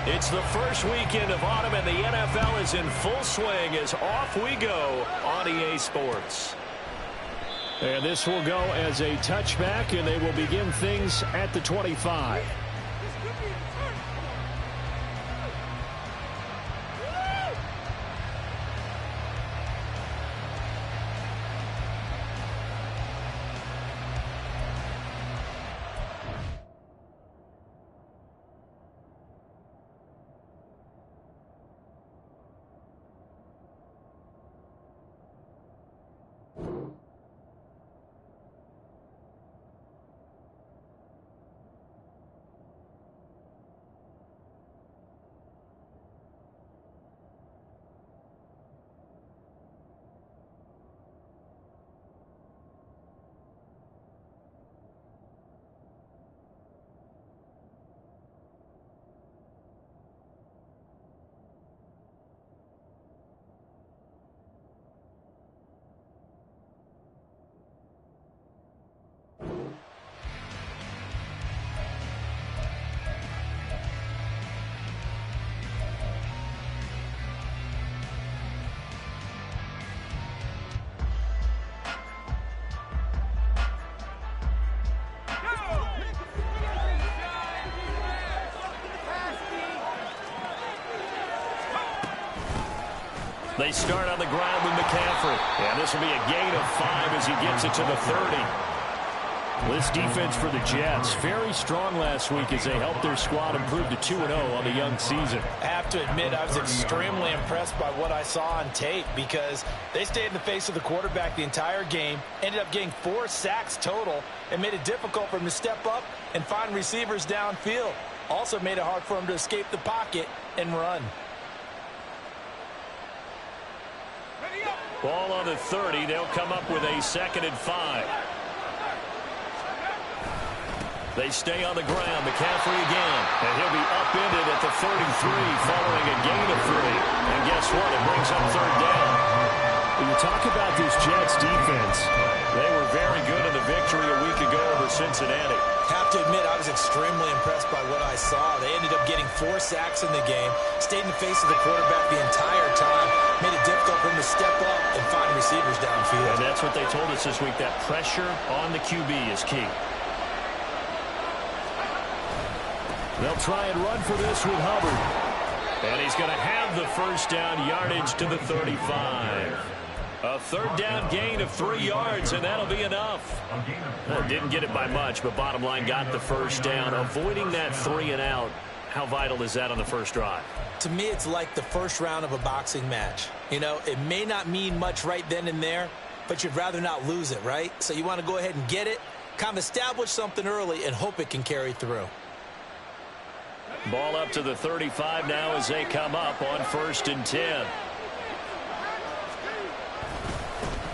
It's the first weekend of autumn, and the NFL is in full swing as off we go on EA Sports. And this will go as a touchback, and they will begin things at the 25. They start on the ground with McCaffrey. And this will be a gain of 5 as he gets it to the 30. This defense for the Jets, very strong last week as they helped their squad improve to 2-0 on the young season. I have to admit, I was extremely impressed by what I saw on tape because they stayed in the face of the quarterback the entire game, ended up getting 4 sacks total, and made it difficult for him to step up and find receivers downfield. Also made it hard for him to escape the pocket and run. Ball on the 30. They'll come up with a 2nd and 5. They stay on the ground. McCaffrey again. And he'll be upended at the 33 following a gain of 3. And guess what? It brings up 3rd down. When you talk about this Jets defense, they were very good in the victory a week ago over Cincinnati. Have to admit, I was extremely impressed by what I saw. They ended up getting 4 sacks in the game, stayed in the face of the quarterback the entire time, made it difficult for him to step up and find receivers downfield. And that's what they told us this week, that pressure on the QB is key. They'll try and run for this with Hubbard. And he's going to have the first down yardage to the 35. A 3rd down gain of 3 yards, and that'll be enough. Well, didn't get it by much, but bottom line got the first down. Avoiding that 3 and out, how vital is that on the first drive? To me, it's like the first round of a boxing match. You know, it may not mean much right then and there, but you'd rather not lose it, right? So you want to go ahead and get it, kind of establish something early, and hope it can carry through. Ball up to the 35 now as they come up on 1st and 10.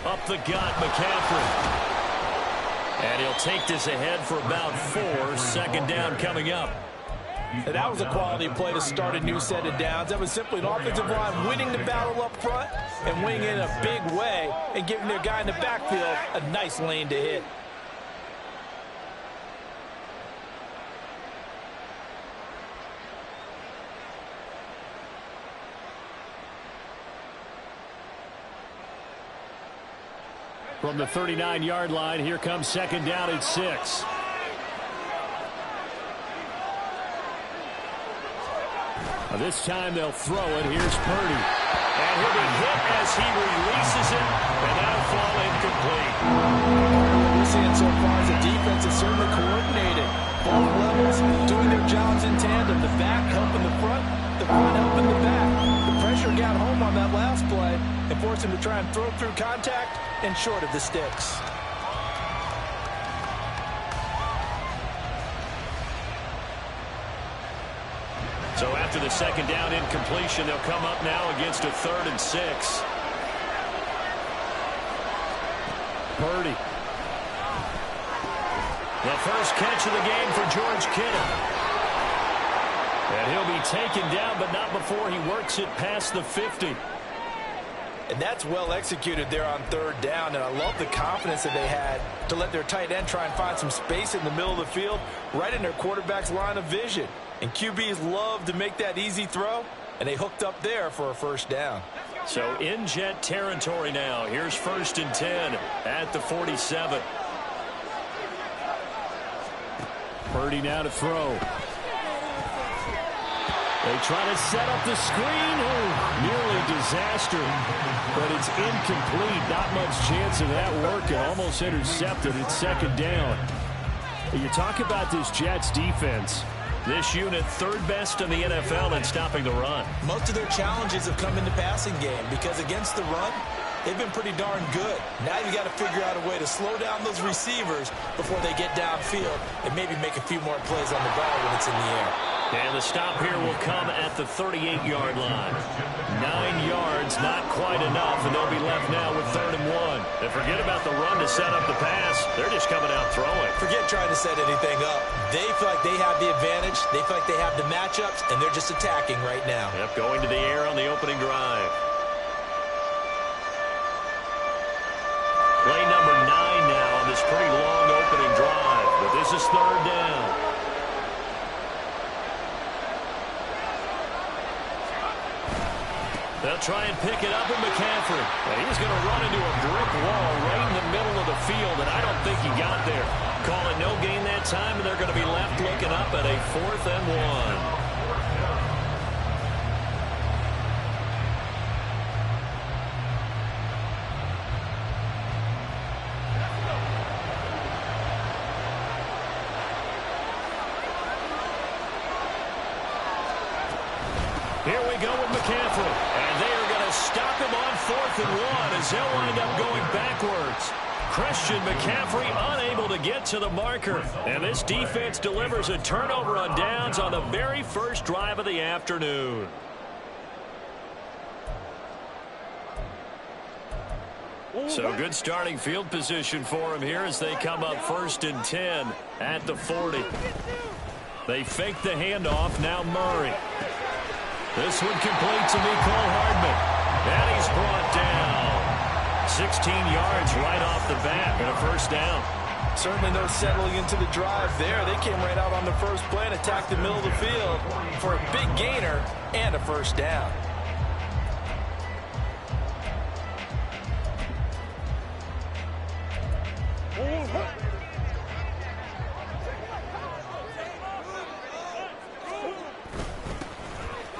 Up the gut, McCaffrey. And he'll take this ahead for about 4. 2nd down coming up. And that was a quality play to start a new set of downs. That was simply an offensive line winning the battle up front and winning in a big way and giving their guy in the backfield a nice lane to hit. From the 39-yard line, here comes 2nd down at 6. This time they'll throw it. Here's Purdy. And he'll be hit as he releases it, and that'll fall incomplete. What we're seeing so far is the defense is certainly coordinated. Both levels doing their jobs in tandem. The back helping the front helping the back. The pressure got home on that last play and forced him to try and throw through contact and short of the sticks. So after the 2nd down incompletion, they'll come up now against a 3rd and 6. Purdy. The first catch of the game for George Kittle. And he'll be taken down, but not before he works it past the 50. And that's well executed there on 3rd down, and I love the confidence that they had to let their tight end try and find some space in the middle of the field, right in their quarterback's line of vision. And QBs love to make that easy throw, and they hooked up there for a first down. So in Jet territory now. Here's 1st and 10 at the 47. Purdy now to throw. They try to set up the screen. Oh, nearly disaster. But it's incomplete. Not much chance of that working. Almost intercepted. It's 2nd down. You talk about this Jets defense. This unit 3rd best in the NFL in stopping the run. Most of their challenges have come in the passing game because against the run, they've been pretty darn good. Now you got to figure out a way to slow down those receivers before they get downfield and maybe make a few more plays on the ball when it's in the air. And the stop here will come at the 38-yard line. 9 yards, not quite enough, and they'll be left now with 3rd and 1. And forget about the run to set up the pass. They're just coming out throwing. Forget trying to set anything up. They feel like they have the advantage. They feel like they have the matchups, and they're just attacking right now. Yep, going to the air on the opening drive. Play number 9 now on this pretty long opening drive. But this is 3rd down. They'll try and pick it up with McCaffrey. And he's going to run into a brick wall right in the middle of the field, and I don't think he got there. Call it no gain that time, and they're going to be left looking up at a 4th and 1. Here we go with McCaffrey. And they are going to stop him on 4th and 1 as they'll wind up going backwards. Christian McCaffrey unable to get to the marker. And this defense delivers a turnover on downs on the very first drive of the afternoon. So good starting field position for him here as they come up 1st and 10 at the 40. They fake the handoff. Now Murray. This one complete to Mecole Hardman. And he's brought down. 16 yards right off the bat and a 1st down. Certainly no settling into the drive there. They came right out on the first play and attacked the middle of the field for a big gainer and a 1st down.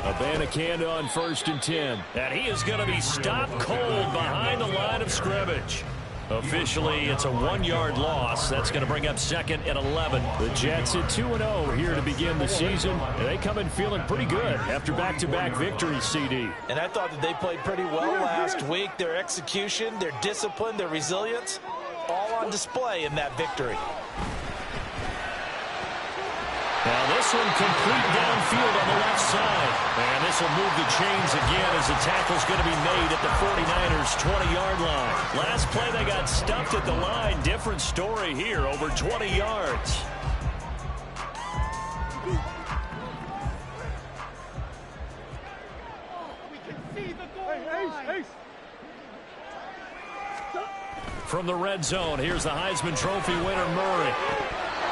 Abanikanda on 1st and 10. And he is going to be stopped cold behind the line of scrimmage. Officially, it's a 1-yard loss. That's going to bring up 2nd and 11. The Jets at 2-0 here to begin the season. And they come in feeling pretty good after back-to-back victories, CD. And I thought that they played pretty well last week. Their execution, their discipline, their resilience, all on display in that victory. Now this one complete downfield on the left side. And this will move the chains again as the tackle's going to be made at the 49ers' 20-yard line. Last play they got stuffed at the line. Different story here, over 20 yards. From the red zone, here's the Heisman Trophy winner, Murray.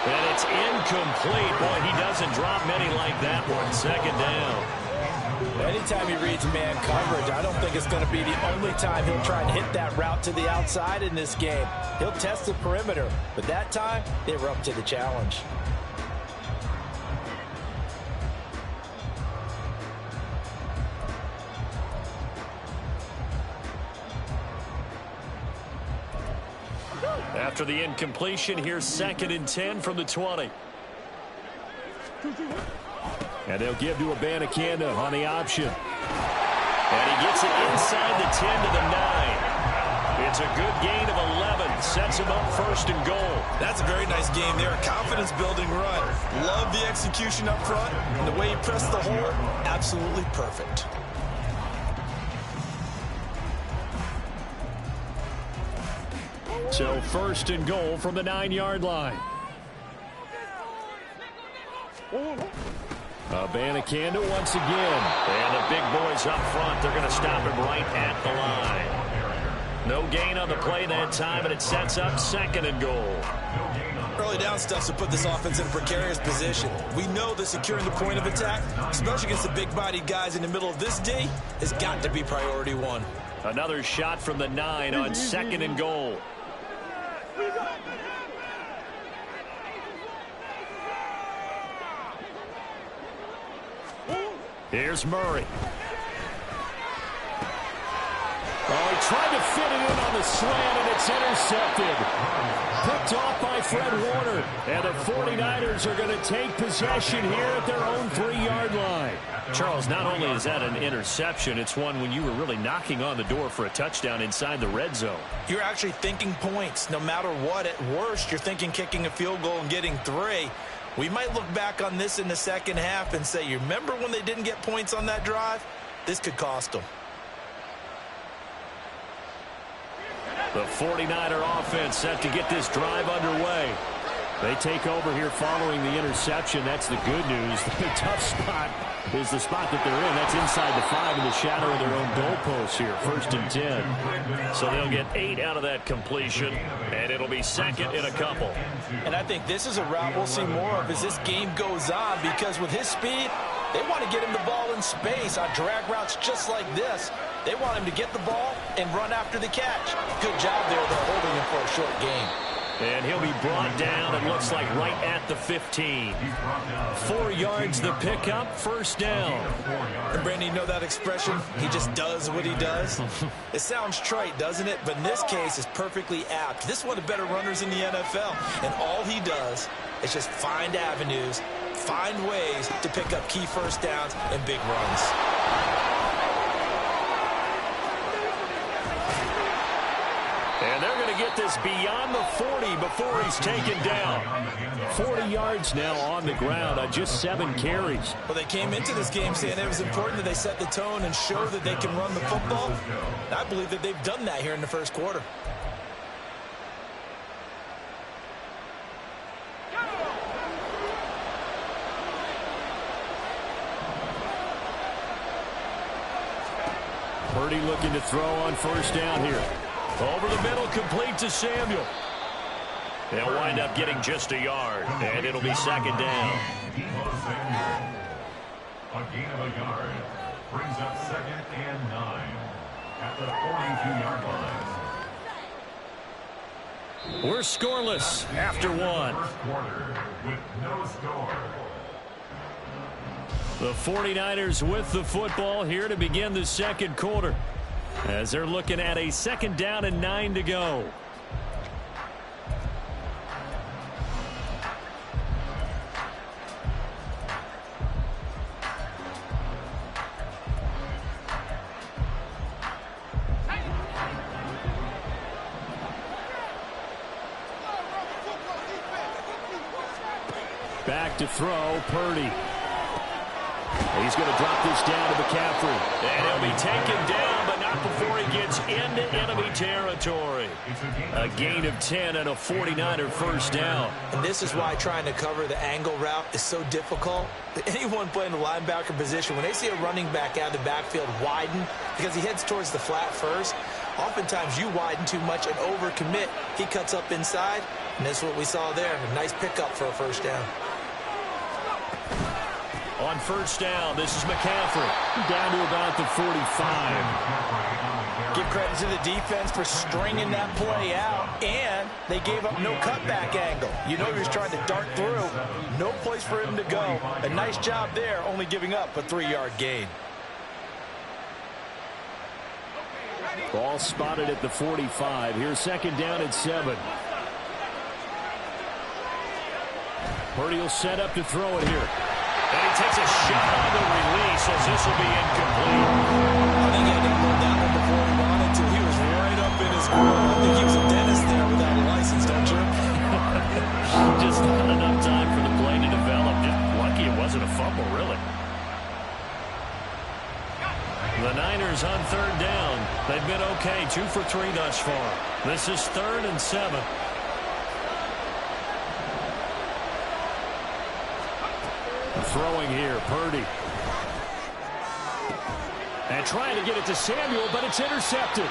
And it's incomplete. Boy, he doesn't drop many like that one. 2nd down. Anytime he reads man coverage, I don't think it's going to be the only time he'll try and hit that route to the outside in this game. He'll test the perimeter, but that time, they were up to the challenge. After the incompletion, here's 2nd and 10 from the 20. And they'll give to Abanikanda on the option. And he gets it inside the 10 to the 9. It's a good gain of 11. Sets him up 1st and goal. That's a very nice game there. A confidence-building run. Love the execution up front. And the way he pressed the hole, absolutely perfect. So 1st and goal from the 9-yard line. Abanikanda once again. And the big boys up front, they're going to stop him right at the line. No gain on the play that time, and it sets up 2nd and goal. Early down stuff to put this offense in a precarious position. We know that securing the point of attack, especially against the big-bodied guys in the middle of this D, has got to be priority one. Another shot from the 9 on 2nd and goal. Here's Murray. Oh, he tried to fit it in on the slant, and it's intercepted. Picked off by Fred Warner. And the 49ers are going to take possession here at their own 3-yard line. Charles, not only is that an interception, it's one when you were really knocking on the door for a touchdown inside the red zone. You're actually thinking points. No matter what, at worst, you're thinking kicking a field goal and getting 3. We might look back on this in the second half and say, you remember when they didn't get points on that drive? This could cost them. The 49er offense set to get this drive underway. They take over here following the interception. That's the good news. The tough spot is the spot that they're in. That's inside the 5 in the shadow of their own goalposts here. 1st and 10. So they'll get 8 out of that completion, and it'll be 2nd in a couple. And I think this is a route we'll see more of as this game goes on, because with his speed, they want to get him the ball in space on drag routes just like this. They want him to get the ball and run after the catch. Good job there, though, holding him for a short gain. And he'll be brought down, it looks like right at the 15. 4 yards the pickup, 1st down. And Brandon, you know that expression? He just does what he does. It sounds trite, doesn't it? But in this case, it's perfectly apt. This is one of the better runners in the NFL. And all he does is just find avenues, find ways to pick up key 1st downs and big runs. And they're going to get this beyond the 40 before he's taken down. 40 yards now on the ground on just 7 carries. Well, they came into this game saying it was important that they set the tone and show that they can run the football. And I believe that they've done that here in the 1st quarter. Purdy looking to throw on 1st down here. Over the middle, complete to Samuel. They'll wind up getting just a yard, and it'll be 2nd down. A gain of a yard brings up 2nd and 9 at the 42-yard line. We're scoreless after 1. First quarter with no score. The 49ers with the football here to begin the 2nd quarter, as they're looking at a 2nd down and 9 to go. Back to throw, Purdy. He's going to drop this down to McCaffrey. And he'll be taken down, but not before he gets into enemy territory. A gain of 10 and a 49er 1st down. And this is why trying to cover the angle route is so difficult. Anyone playing the linebacker position, when they see a running back out of the backfield widen because he heads towards the flat first, oftentimes you widen too much and overcommit. He cuts up inside, and that's what we saw there. A nice pickup for a 1st down. On 1st down, this is McCaffrey. Down to about the 45. Give credit to the defense for stringing that play out, and they gave up no cutback angle. You know he was trying to dart through. No place for him to go. A nice job there, only giving up a 3-yard gain. Ball spotted at the 45. Here's 2nd down and 7. Purdy will set up to throw it here. And he takes a shot on the release as this will be incomplete. I think he had to hold that one before he wanted to. He was right up in his grill. I think he was a dentist there without a license, don't you? Just not enough time for the play to develop. Just lucky it wasn't a fumble, really. The Niners on 3rd down. They've been okay, 2 for 3 thus far. This is 3rd and 7. Throwing here, Purdy. And trying to get it to Samuel, but it's intercepted.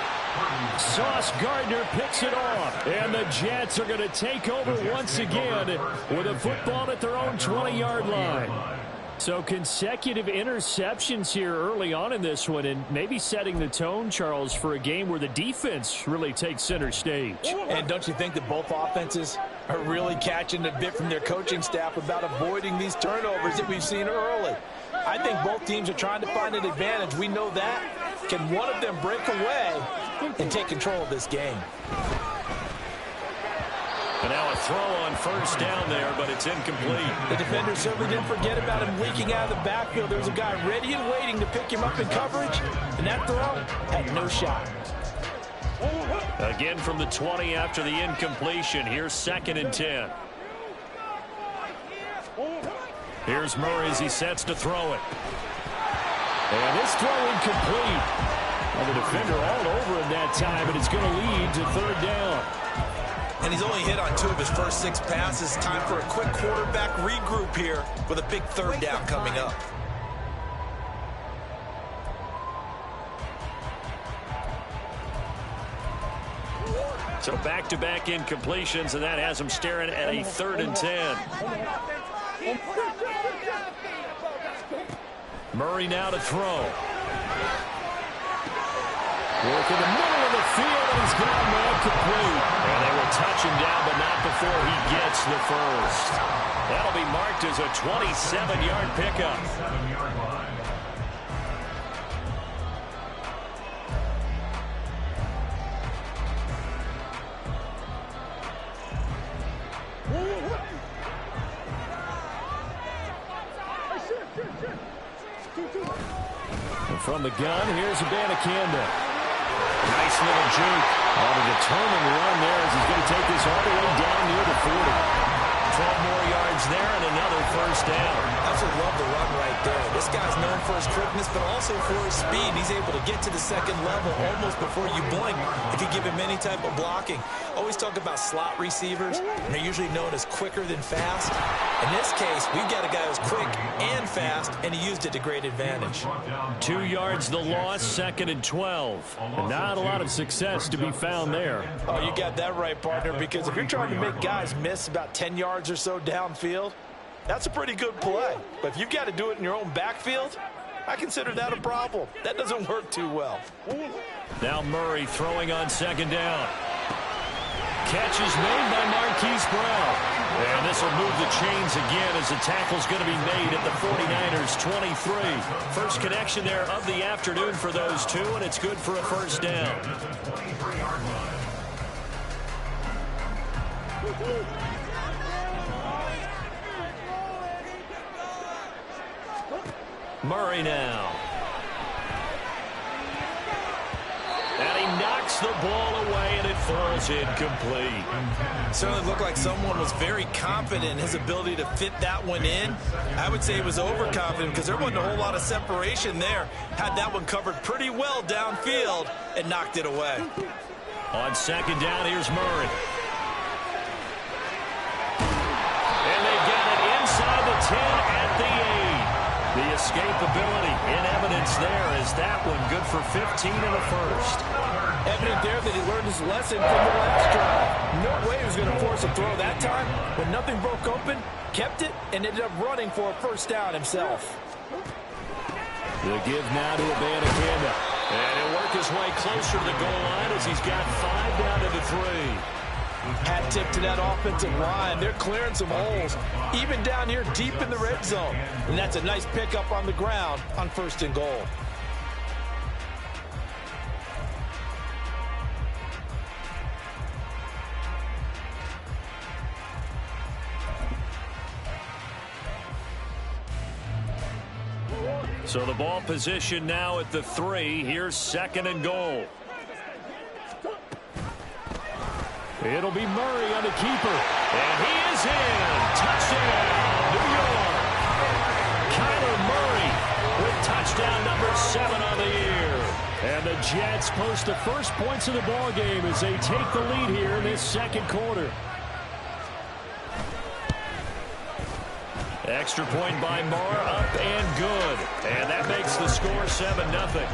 Sauce Gardner picks it off. And the Jets are going to take over once again with a football at their own 20-yard line. So consecutive interceptions here early on in this one, and maybe setting the tone, Charles, for a game where the defense really takes center stage. And don't you think that both offenses are really catching a bit from their coaching staff about avoiding these turnovers that we've seen early? I think both teams are trying to find an advantage. We know that. Can one of them break away and take control of this game? And now a throw on first down there, but it's incomplete. The defender certainly didn't forget about him leaking out of the backfield. There was a guy ready and waiting to pick him up in coverage, and that throw had no shot. Again from the 20 after the incompletion. Here's 2nd and 10. Here's Murray as he sets to throw it. And this throw incomplete. And the defender all over him that time, and it's going to lead to 3rd down. And he's only hit on 2 of his first 6 passes. Time for a quick quarterback regroup here with a big 3rd down coming up. So back-to-back incompletions, and that has him staring at a 3rd and 10. Murray now to throw. Work in the middle of the field, and he's got man complete. And they will touch him down, but not before he gets the first. That'll be marked as a 27-yard pickup. 7-yard line. And from the gun, here's Abanikanda. Nice little juke. On a determined run there as he's going to take this all the way down near the 40. 12 more yards there and another first down. Absolutely love the run right there. This guy's known for his quickness, but also for his speed. He's able to get to the 2nd level almost before you blink if you give him any type of blocking. Always talk about slot receivers, and they're usually known as quicker than fast. In this case, we've got a guy who's quick and fast, and he used it to great advantage. 2 yards the loss, 2nd and 12. And not a lot of success to be found there. Oh, you got that right, partner, because if you're trying to make guys miss about 10 yards or so downfield, that's a pretty good play. But if you've got to do it in your own backfield, I consider that a problem. That doesn't work too well. Now Murray throwing on 2nd down. Catch is made by Marquise Brown. And this will move the chains again as the tackle's going to be made at the 49ers 23. First connection there of the afternoon for those two, and it's good for a first down. Murray now. And he knocks the ball away, and it falls incomplete. Certainly looked like someone was very confident in his ability to fit that one in. I would say he was overconfident because there wasn't a whole lot of separation there. Had that one covered pretty well downfield and knocked it away. On 2nd down, here's Murray. And they get it inside the 10 at the 8. The escapability in evidence there as that one good for 15 in the first. Evident there that he learned his lesson from the last drive. No way he was going to force a throw that time. When nothing broke open, kept it, and ended up running for a first down himself. The give now to Abanikanda. And he'll work his way closer to the goal line as he's got 5 down to the 3. Hat tip to that offensive line. They're clearing some holes, even down here deep in the red zone. And that's a nice pickup on the ground on 1st and goal. So the ball position now at the 3. Here's 2nd and goal. It'll be Murray on the keeper. And he is in. Touchdown, New York. Kyler Murray with touchdown number 7 on the year. And the Jets post the first points of the ball game as they take the lead here in this 2nd quarter. Extra point by Marr, up and good. And that makes the score 7-0.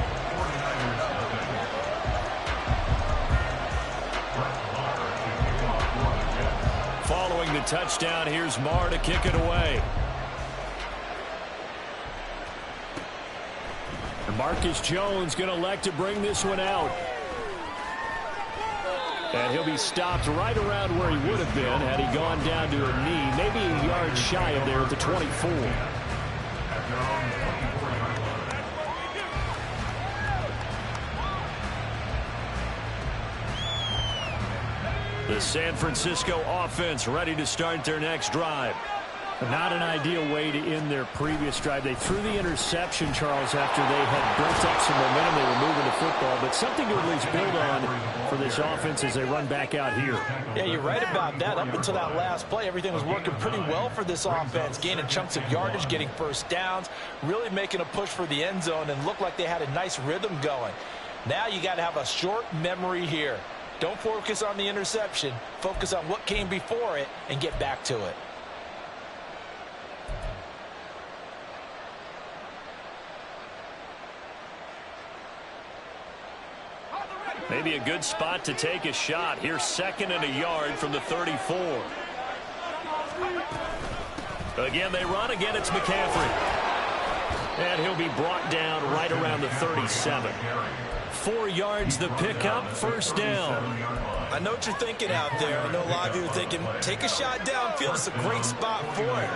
Throwing the touchdown, here's Marr to kick it away. And Marcus Jones going to elect to bring this one out. And he'll be stopped right around where he would have been had he gone down to a knee, maybe a yard shy of there at the 24. The San Francisco offense ready to start their next drive. Not an ideal way to end their previous drive. They threw the interception, Charles, after they had built up some momentum. They were moving the football, but something to at least build on for this offense as they run back out here. Yeah, you're right about that. Up until that last play, everything was working pretty well for this offense, gaining chunks of yardage, getting first downs, really making a push for the end zone, and looked like they had a nice rhythm going. Now you got to have a short memory here. Don't focus on the interception. Focus on what came before it and get back to it. Maybe a good spot to take a shot. Here's 2nd and a yard from the 34. Again, they run. Again, it's McCaffrey. And he'll be brought down right around the 37. 4 yards the pickup, first down. I know what you're thinking out there. I know a lot of you are thinking, take a shot downfield. It's a great spot for it.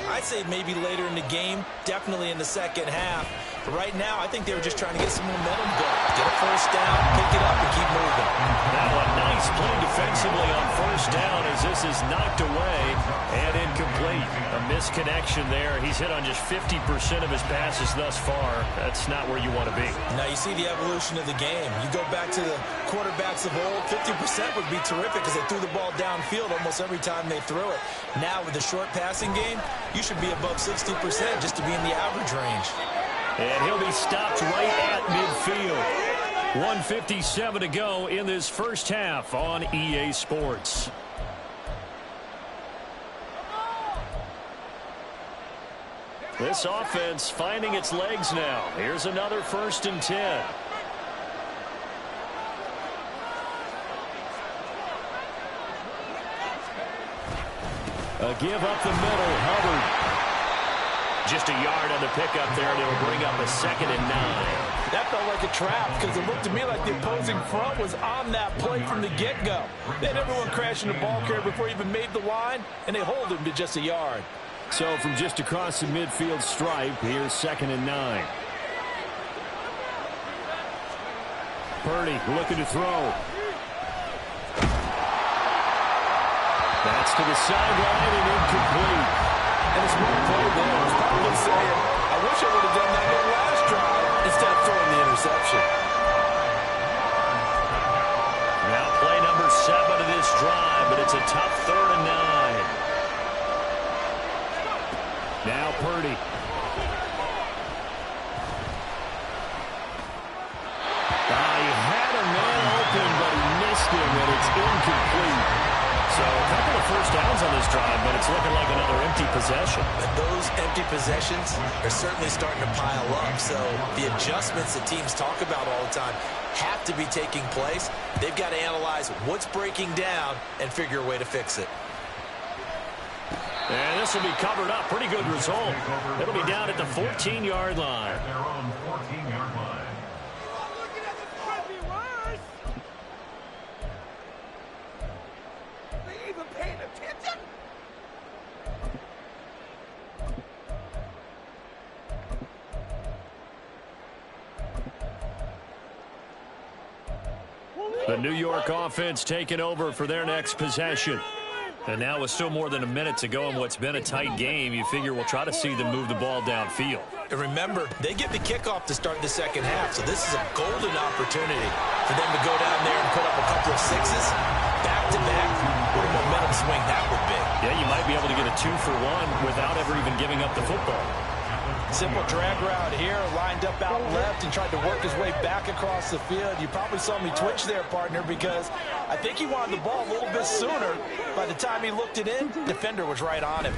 I'd say maybe later in the game, definitely in the second half. But right now, I think they were just trying to get some momentum going. Get a first down, pick it up, and keep moving. Now a nice play defensively on first down as this is knocked away and incomplete. A misconnection there. He's hit on just 50% of his passes thus far. That's not where you want to be. Now you see the evolution of the game. You go back to the quarterbacks of old, 50% would be terrific because they threw the ball downfield almost every time they threw it. Now with the short passing game, you should be above 60% just to be in the average range. And he'll be stopped right at midfield. 1:57 to go in this first half on EA Sports. This offense finding its legs now. Here's another 1st and 10. A give up the middle. Hubbard. Just a yard on the pickup there, and it'll bring up a 2nd and 9. That felt like a trap because it looked to me like the opposing front was on that play from the get-go. They had everyone crashing the ball carrier before he even made the line, and they hold him to just a yard. So from just across the midfield stripe, here's 2nd and 9. Purdy looking to throw. That's to the sideline and incomplete. And a smart play there. He's probably saying, I wish I would have done that in the last drive instead of throwing the interception. Now play number 7 of this drive, but it's a tough 3rd and 9. Now Purdy. He had a man open, but he missed him, and it's incomplete. So a couple of first downs on this drive, but it's looking like another empty possession. But those empty possessions are certainly starting to pile up. So the adjustments that teams talk about all the time have to be taking place. They've got to analyze what's breaking down and figure a way to fix it. And this will be covered up. Pretty good result. It'll be down at the 14-yard line. At their own 14-yard line. The New York offense taking over for their next possession. And now with still more than a minute to go in what's been a tight game, you figure we'll try to see them move the ball downfield. And remember, they get the kickoff to start the second half, so this is a golden opportunity for them to go down there and put up a couple of sixes. Back-to-back, what a momentum swing that would be. Yeah, you might be able to get a 2-for-1 without ever even giving up the football. Simple drag route here, lined up out left and tried to work his way back across the field. You probably saw me twitch there, partner, because I think he wanted the ball a little bit sooner. By the time he looked it in, defender was right on him.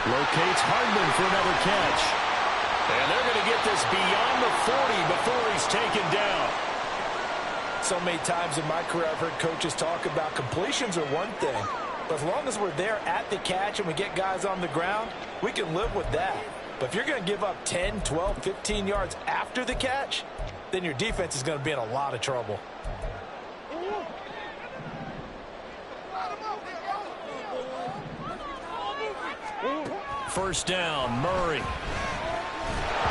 Locates Hardman for another catch. And they're going to get this beyond the 40 before he's taken down. So many times in my career I've heard coaches talk about completions are one thing. As long as we're there at the catch and we get guys on the ground, we can live with that. But if you're going to give up 10, 12, 15 yards after the catch, then your defense is going to be in a lot of trouble. First down, Murray.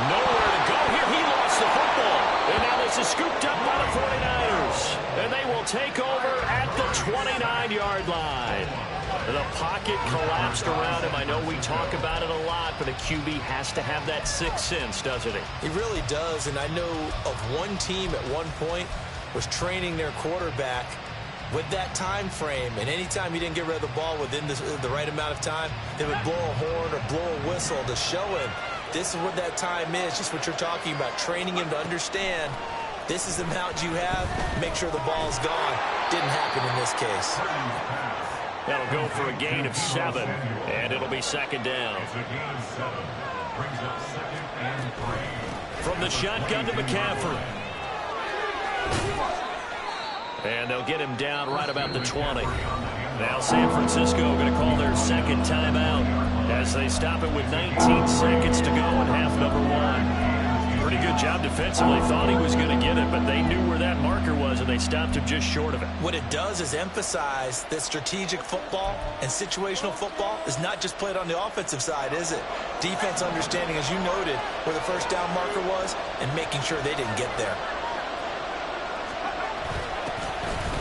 Nowhere to go here. He lost the football. And now this is scooped up by the 49ers. And they will take over at the 29-yard line. The pocket collapsed around him. I know we talk about it a lot, but a QB has to have that sixth sense, doesn't he? He really does. And I know of one team at one point was training their quarterback with that time frame, and anytime he didn't get rid of the ball within the right amount of time, they would blow a horn or blow a whistle to show him this is what that time is, just what you're talking about, training him to understand this is the amount you have, make sure the ball's gone. Didn't happen in this case. That'll go for a gain of 7, and it'll be second down. From the shotgun to McCaffrey. And they'll get him down right about the 20. Now San Francisco going to call their second timeout as they stop it with 19 seconds to go in half number 1. Pretty good job defensively. Thought he was going to get it, but they knew where that marker was, and they stopped him just short of it. What it does is emphasize that strategic football and situational football is not just played on the offensive side, is it? Defense understanding, as you noted, where the first down marker was and making sure they didn't get there.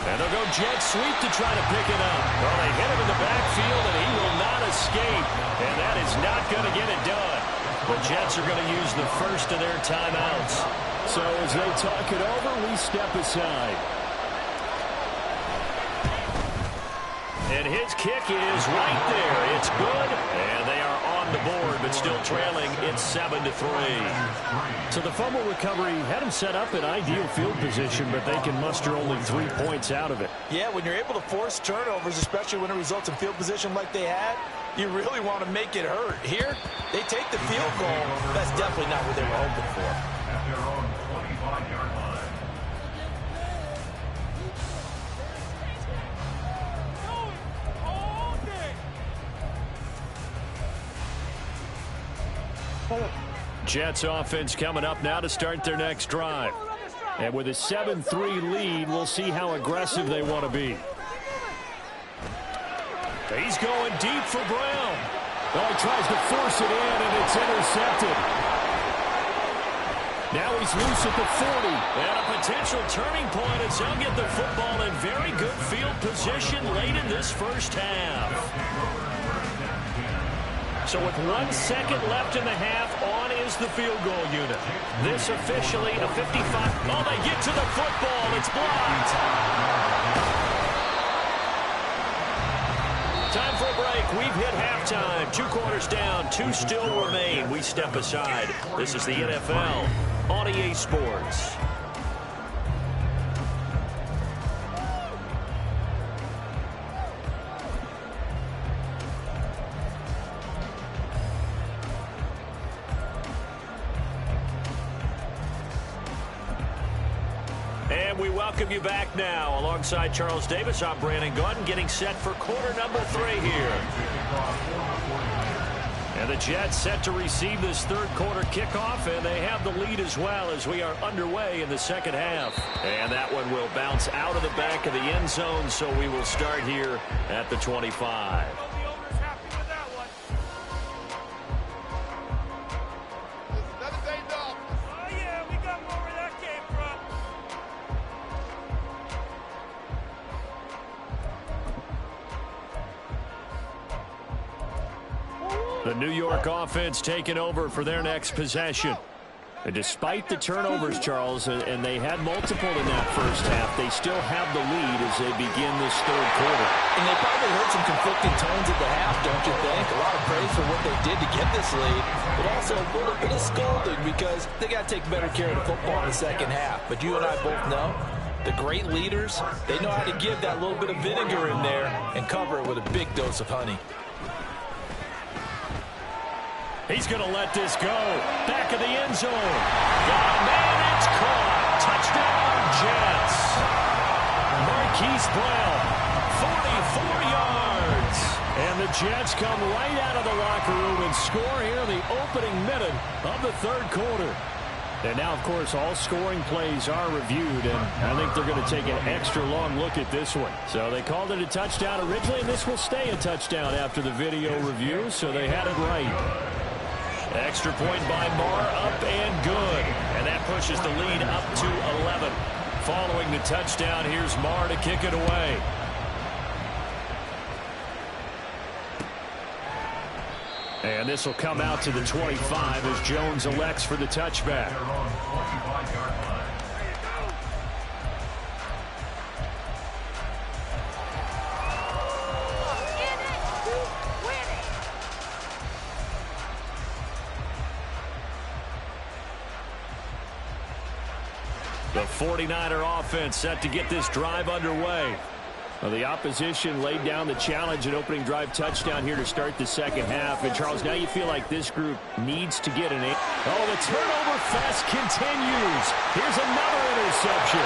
And they'll go jet sweep to try to pick it up. Well, they hit him in the backfield, and he will not escape. And that is not going to get it done. The Jets are going to use the first of their timeouts. So as they talk it over, we step aside. And his kick is right there. It's good. And they are on the board, but still trailing. It's 7-3. So the fumble recovery had them set up in ideal field position, but they can muster only 3 points out of it. Yeah, when you're able to force turnovers, especially when it results in field position like they had, you really want to make it hurt. Here, they take the field goal. That's definitely not what they were hoping for. At their own 25-yard line. Jets offense coming up now to start their next drive. And with a 7-3 lead, we'll see how aggressive they want to be. He's going deep for Brown. Oh, he tries to force it in, and it's intercepted. Now he's loose at the 40. And a potential turning point as he'll get the football in very good field position late in this first half. So with 1 second left in the half, on is the field goal unit. This officially a 55. Oh, they get to the football. It's blocked. Time for a break. We've hit halftime. 2 quarters down. 2 still remain. We step aside. This is the NFL on EA Sports. And we welcome you back now. Alongside Charles Davis, I'm Brandon Gordon, getting set for quarter number 3 here. And the Jets set to receive this third quarter kickoff, and they have the lead as well as we are underway in the second half. And that one will bounce out of the back of the end zone, so we will start here at the 25. The New York offense taking over for their next possession. And despite the turnovers, Charles, and they had multiple in that first half, they still have the lead as they begin this third quarter. And they probably heard some conflicting tones at the half, don't you think? A lot of praise for what they did to get this lead, but also a little bit of scolding because they got to take better care of the football in the second half. But you and I both know the great leaders, they know how to give that little bit of vinegar in there and cover it with a big dose of honey. He's going to let this go. Back of the end zone. Got a man. It's caught. Touchdown, Jets. Marquise Brown, 44 yards. Jets come right out of the locker room and score here in the opening minute of the third quarter. And now, of course, all scoring plays are reviewed, and I think they're going to take an extra long look at this one. So they called it a touchdown originally, and this will stay a touchdown after the video review, so they had it right. Extra point by Marr, up and good. And that pushes the lead up to 11. Following the touchdown, here's Marr to kick it away. And this will come out to the 25 as Jones elects for the touchback. The 49er offense set to get this drive underway. Well, the opposition laid down the challenge and opening drive touchdown here to start the second half. And, Charles, now you feel like this group needs to get an... Oh, the turnover fest continues. Here's another interception.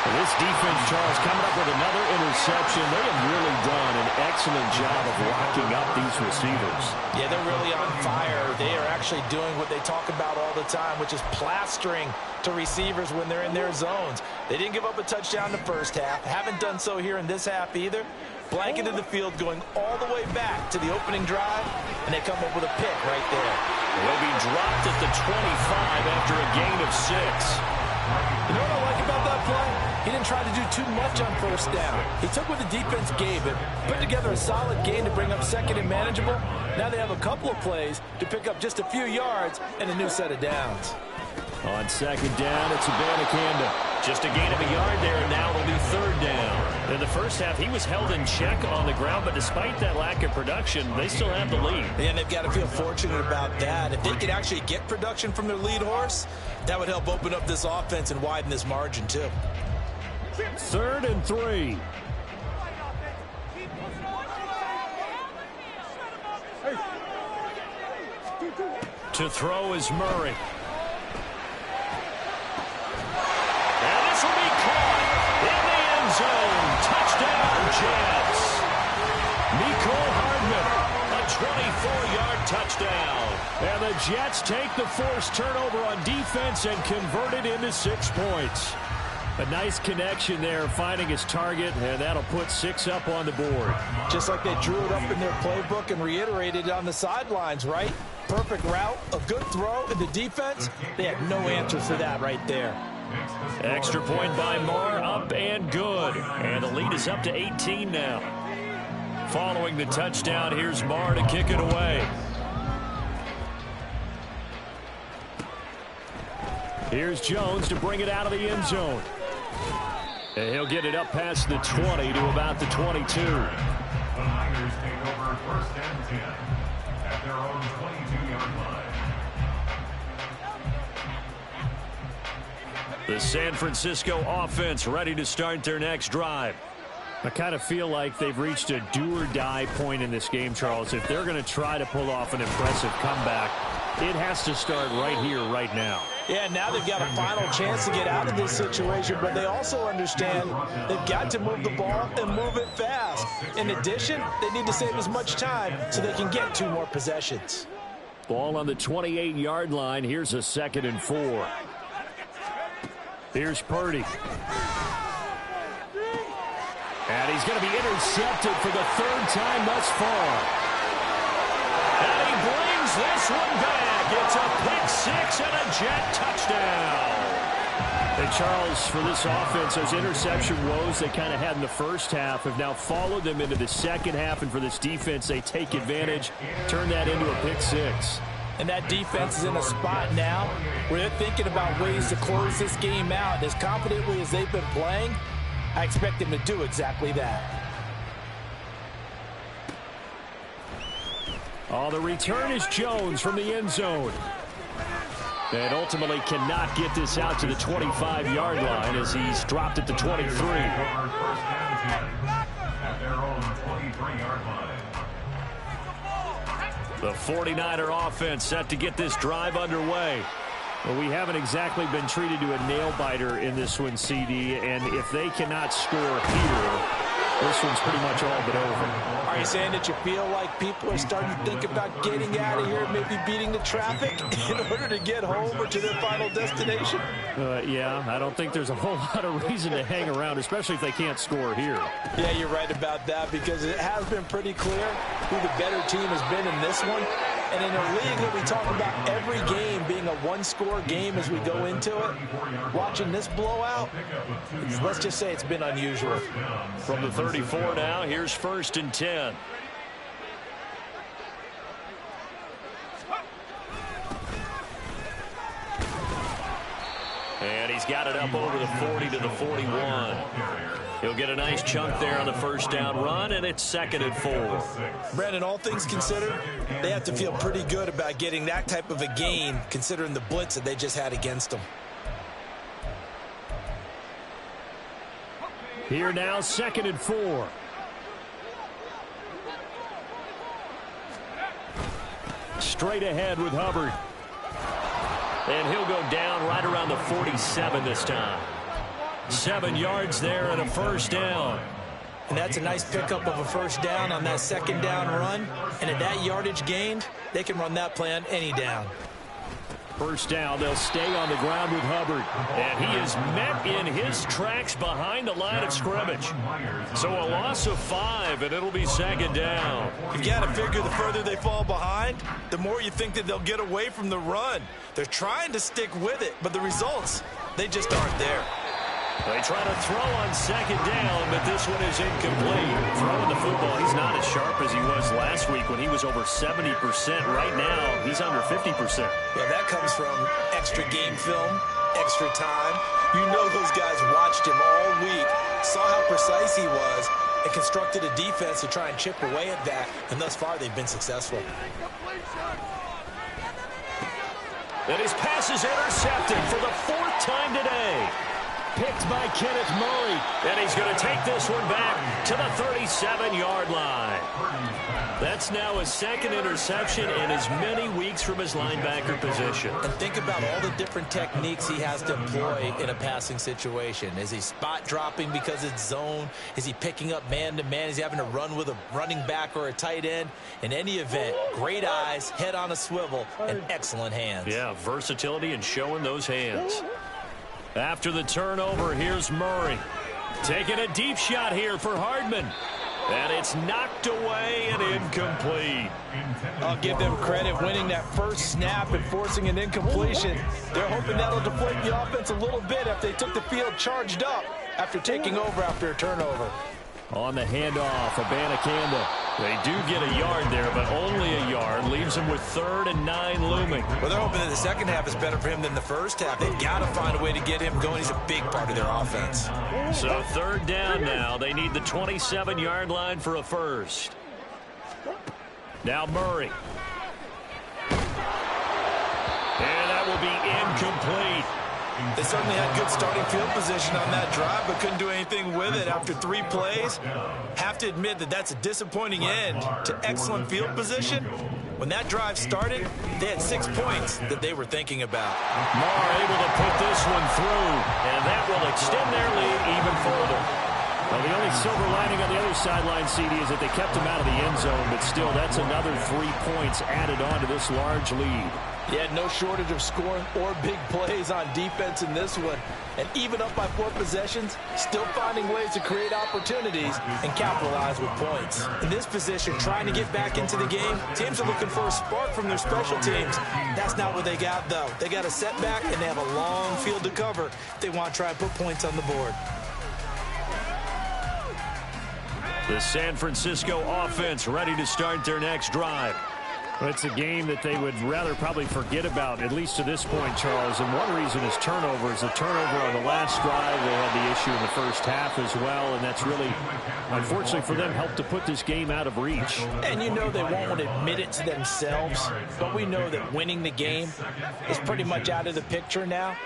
This defense, Charles, coming up with another interception. They have really done an excellent job of locking up these receivers. Yeah, they're really on fire. They are actually doing what they talk about all the time, which is plastering to receivers when they're in their zones. They didn't give up a touchdown the first half. Haven't done so here in this half either. Blanketed the field going all the way back to the opening drive, and they come up with a pick right there. Will be dropped at the 25 after a gain of 6. You know what I like about that play? He didn't try to do too much on first down. He took what the defense gave him, put together a solid gain to bring up second and manageable. Now they have a couple of plays to pick up just a few yards and a new set of downs. On second down, it's Abanikanda. Just a gain of a yard there, and now it'll be third down. In the first half, he was held in check on the ground, but despite that lack of production, they still have the lead. And they've got to feel fortunate about that. If they could actually get production from their lead horse, that would help open up this offense and widen this margin, too. 3rd and 3. To throw is Murray. And this will be caught in the end zone. Touchdown, Jets. Mecole Hardman, a 24-yard touchdown. And the Jets take the forced turnover on defense and convert it into 6 points. A nice connection there, finding his target, and that'll put 6 up on the board. Just like they drew it up in their playbook and reiterated it on the sidelines, right? Perfect route, a good throw, and the defense, they had no answer for that right there. Extra point by Marr, up and good. And the lead is up to 18 now. Following the touchdown, here's Marr to kick it away. Here's Jones to bring it out of the end zone. And he'll get it up past the 20 to about the 22. The Niners take over 1st and 10 at their own 22-yard line. The San Francisco offense ready to start their next drive. I kind of feel like they've reached a do-or-die point in this game, Charles. If they're going to try to pull off an impressive comeback, it has to start right here, right now. Yeah, now they've got a final chance to get out of this situation, but they also understand they've got to move the ball and move it fast. In addition, they need to save as much time so they can get 2 more possessions. Ball on the 28-yard line. Here's a 2nd and 4. Here's Purdy. And he's going to be intercepted for the 3rd time thus far. And he brings this one back. It's a pick 6 and a Jet touchdown. Hey, Charles, for this offense, those interception woes they kind of had in the first half have now followed them into the second half. And for this defense, they take advantage, turn that into a pick 6. And that defense is in a spot now where they're thinking about ways to close this game out. As confidently as they've been playing, I expect them to do exactly that. Oh, the return is Jones from the end zone. And ultimately cannot get this out to the 25-yard line as he's dropped at the 23. The 49er offense set to get this drive underway. Well, we haven't exactly been treated to a nail-biter in this one, CD, and if they cannot score here, this one's pretty much all but over. Are you saying that you feel like people are starting to think about getting out of here, maybe beating the traffic in order to get home or to their final destination? Yeah, I don't think there's a whole lot of reason to hang around, especially if they can't score here. Yeah, you're right about that, because it has been pretty clear who the better team has been in this one. And in a league that we talk about every game being a one-score game as we go into it, watching this blowout, let's just say it's been unusual. From the 34 now, here's 1st and 10. And he's got it up over the 40 to the 41. He'll get a nice chunk there on the 1st down run, and it's 2nd and 4. Brandon, all things considered, they have to feel pretty good about getting that type of a gain, considering the blitz that they just had against them. Here now, 2nd and 4. Straight ahead with Hubbard. And he'll go down right around the 47 this time. 7 yards there and a 1st down. And that's a nice pickup of a 1st down on that 2nd down run. And at that yardage gained, they can run that play on any down. 1st down, they'll stay on the ground with Hubbard. And he is met in his tracks behind the line of scrimmage. So a loss of 5, and it'll be 2nd down. You've got to figure the further they fall behind, the more you think that they'll get away from the run. They're trying to stick with it, but the results, they just aren't there. They try to throw on 2nd down, but this one is incomplete. Throwing the football, he's not as sharp as he was last week when he was over 70%. Right now, he's under 50%. Yeah, that comes from extra game film, extra time. You know those guys watched him all week, saw how precise he was, and constructed a defense to try and chip away at that, and thus far they've been successful. And his pass is intercepted for the 4th time today. Picked by Kenneth Murray. And he's going to take this one back to the 37-yard line. That's now his 2nd interception in as many weeks from his linebacker position. And think about all the different techniques he has to employ in a passing situation. Is he spot dropping because it's zone? Is he picking up man-to-man? Is he having to run with a running back or a tight end? In any event, great eyes, head on a swivel, and excellent hands. Yeah, versatility and showing those hands. After the turnover, here's Murray. Taking a deep shot here for Hardman. And it's knocked away and incomplete. I'll give them credit winning that first snap and forcing an incompletion. They're hoping that'll deflate the offense a little bit if they took the field charged up after taking over after a turnover. On the handoff, Abanikanda. They do get a yard there, but only a yard. Leaves them with 3rd and 9 looming. Well, they're hoping that the second half is better for him than the first half. They've got to find a way to get him going. He's a big part of their offense. So 3rd down now. They need the 27-yard line for a 1st. Now Murray. And that will be incomplete. They certainly had good starting field position on that drive, but couldn't do anything with it after 3 plays. Have to admit that that's a disappointing end to excellent field position. When that drive started, they had 6 points that they were thinking about. Marr able to put this one through, and that will extend their lead even further. Well, the only silver lining on the other sideline, CD, is that they kept him out of the end zone, but still, that's another 3 points added on to this large lead. Yeah, no shortage of scoring or big plays on defense in this one. And even up by 4 possessions, still finding ways to create opportunities and capitalize with points. In this position, trying to get back into the game, teams are looking for a spark from their special teams. That's not what they got, though. They got a setback, and they have a long field to cover if they want to try and put points on the board. The San Francisco offense ready to start their next drive. Well, it's a game that they would rather probably forget about, at least to this point, Charles. And one reason is turnovers. The turnover on the last drive, they had the issue in the first half as well, and that's really, unfortunately for them, helped to put this game out of reach. And you know they won't admit it to themselves, but we know that winning the game is pretty much out of the picture now.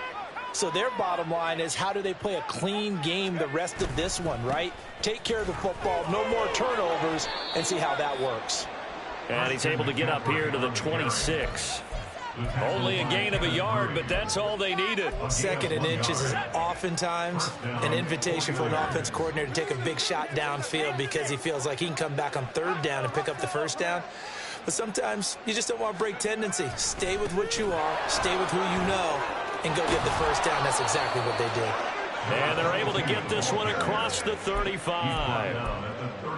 So their bottom line is, how do they play a clean game the rest of this one, right? Take care of the football, no more turnovers, and see how that works. And he's able to get up here to the 26. Only a gain of a yard, but that's all they needed. 2nd and inches is oftentimes an invitation for an offense coordinator to take a big shot downfield because he feels like he can come back on 3rd down and pick up the 1st down. But sometimes you just don't want to break tendency. Stay with what you are, stay with who you know, and go get the 1st down. That's exactly what they did. And they're able to get this one across the 35.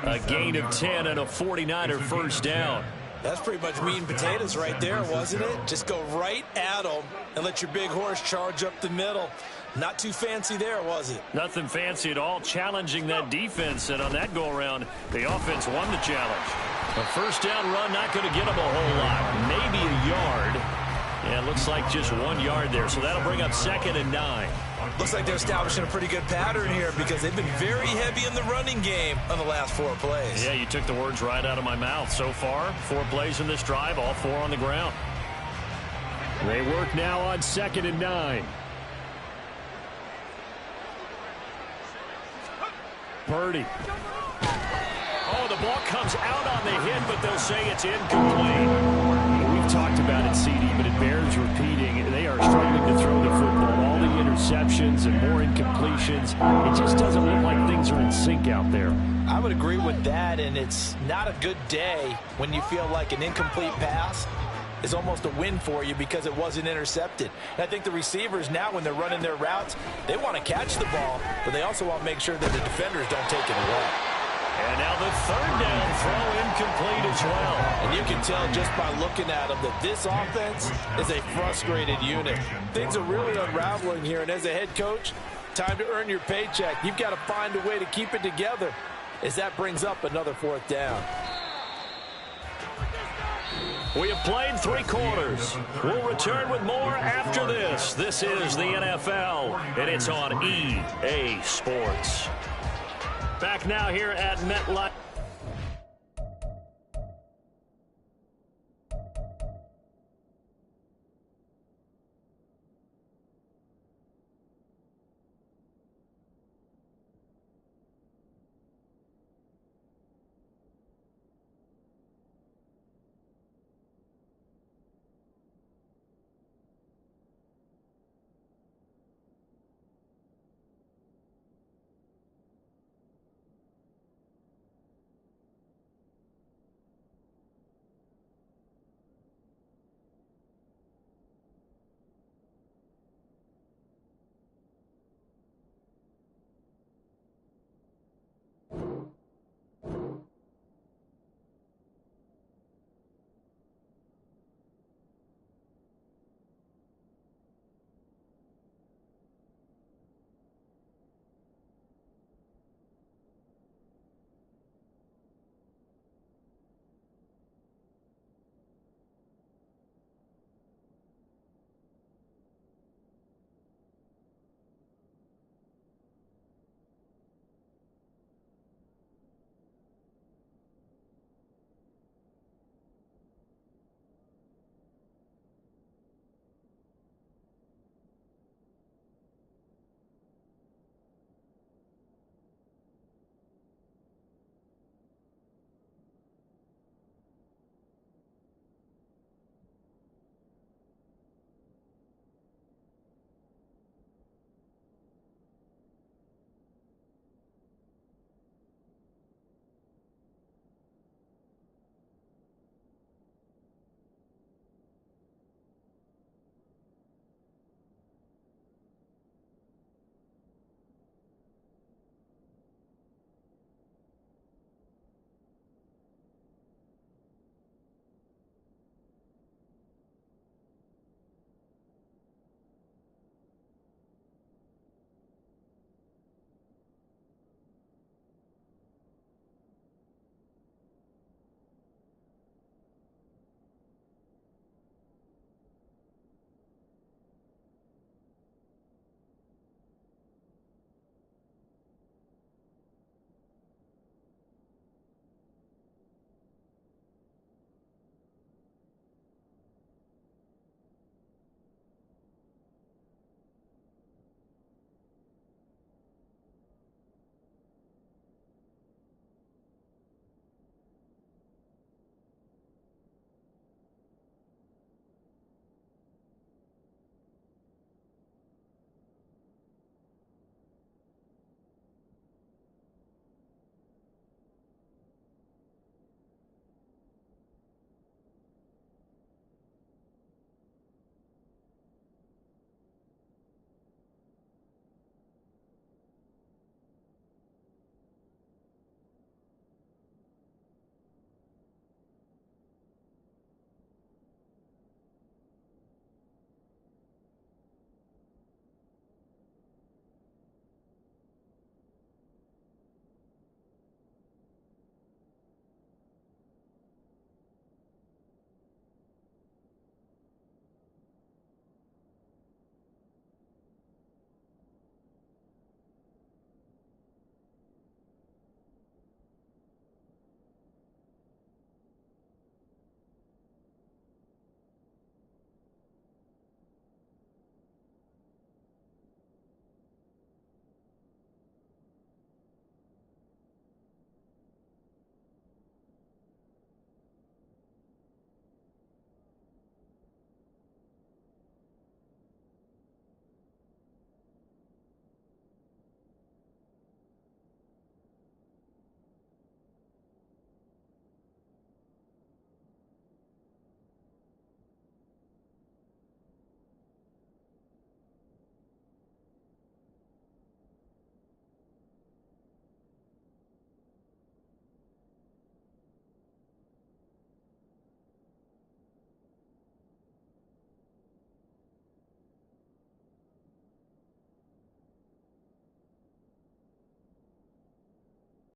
A gain of 10 and a 49er 1st down. That's pretty much meat and potatoes right there, wasn't it? Just go right at them and let your big horse charge up the middle. Not too fancy there, was it? Nothing fancy at all, challenging that defense. And on that go-around, the offense won the challenge. A 1st down run, not going to get them a whole lot. Maybe a yard. Yeah, it looks like just 1 yard there. So that'll bring up 2nd and 9. Looks like they're establishing a pretty good pattern here because they've been very heavy in the running game on the last 4 plays. Yeah, you took the words right out of my mouth. So far, 4 plays in this drive, all 4 on the ground. They work now on 2nd and 9. Purdy. Oh, the ball comes out on the hit, but they'll say it's incomplete. We've talked about it, CD, but it bears repeating. They are struggling to throw the football. All the interceptions and more incompletions. It just doesn't look like things are in sync out there. I would agree with that, and it's not a good day when you feel like an incomplete pass is almost a win for you because it wasn't intercepted. And I think the receivers now, when they're running their routes, they want to catch the ball, but they also want to make sure that the defenders don't take it away. And now the 3rd down throw incomplete as well. And you can tell just by looking at them that this offense is a frustrated unit. Things are really unraveling here, and as a head coach, time to earn your paycheck. You've got to find a way to keep it together as that brings up another 4th down. We have played 3 quarters. We'll return with more after this. This is the NFL, and it's on EA Sports. Back now here at MetLife.